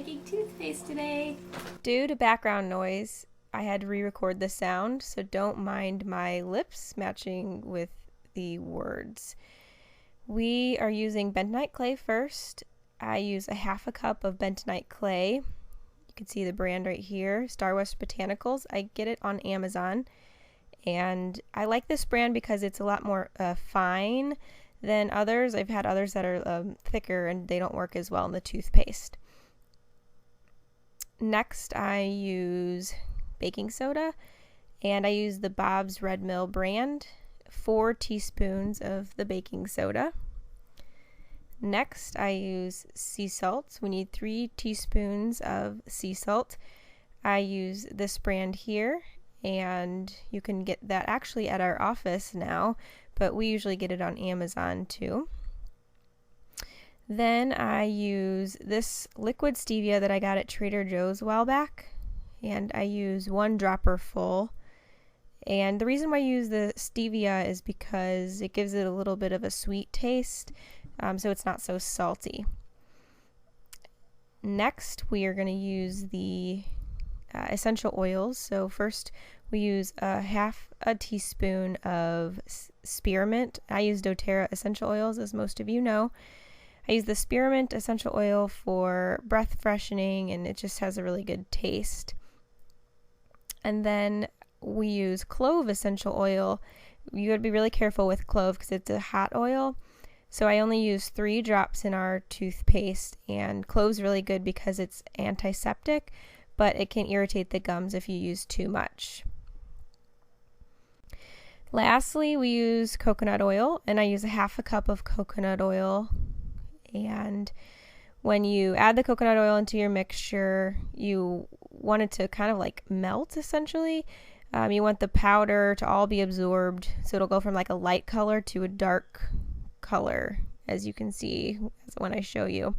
making toothpaste today. Due to background noise, I had to re-record the sound, so don't mind my lips matching with the words. We are using bentonite clay first. I use a half a cup of bentonite clay. You can see the brand right here, Star West Botanicals. I get it on Amazon, and I like this brand because it's a lot more fine than others. I've had others that are thicker and they don't work as well in the toothpaste. Next, I use baking soda, and I use the Bob's Red Mill brand, 4 teaspoons of the baking soda. Next, I use sea salt. We need 3 teaspoons of sea salt. I use this brand here, and you can get that actually at our office now, but we usually get it on Amazon too. Then I use this liquid stevia that I got at Trader Joe's a while back, and I use 1 dropper full. And the reason why I use the stevia is because it gives it a little bit of a sweet taste, so it's not so salty. Next, we are going to use the essential oils. So first, we use half a teaspoon of spearmint. I use doTERRA essential oils, as most of you know. I use the spearmint essential oil for breath freshening, and it just has a really good taste. And then we use clove essential oil. You gotta be really careful with clove because it's a hot oil. So I only use 3 drops in our toothpaste, and clove's really good because it's antiseptic, but it can irritate the gums if you use too much. Lastly, we use coconut oil, and I use a half a cup of coconut oil. And when you add the coconut oil into your mixture, you want it to kind of like melt essentially. You want the powder to all be absorbed, so it'll go from like a light color to a dark color, as you can see when I show you.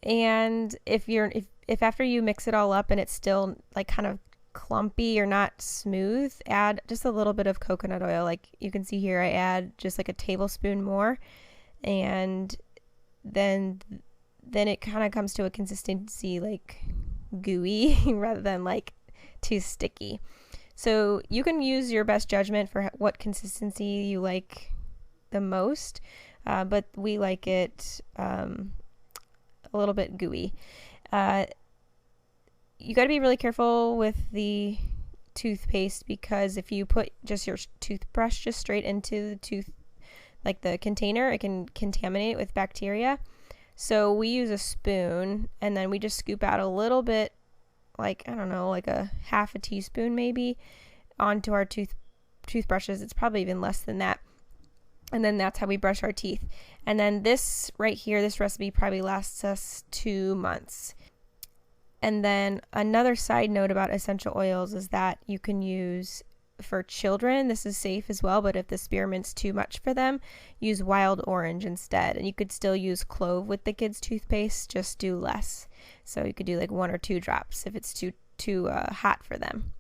And if after you mix it all up and it's still like kind of clumpy or not smooth, add just a little bit of coconut oil. Like you can see here, I add just like a tablespoon more, and then it kind of comes to a consistency like gooey rather than like too sticky. So you can use your best judgment for what consistency you like the most, but we like it a little bit gooey. You got to be really careful with the toothpaste, because if you put just your toothbrush just straight into the container, it can contaminate with bacteria. So we use a spoon, and then we just scoop out a little bit, like, I don't know, like a half a teaspoon maybe, onto our toothbrushes. It's probably even less than that. And then that's how we brush our teeth. And then this right here, this recipe probably lasts us 2 months. And then another side note about essential oils is that you can use for children, this is safe as well, but if the spearmint's too much for them, use wild orange instead. And you could still use clove with the kids' toothpaste, just do less. So you could do like 1 or 2 drops if it's too hot for them.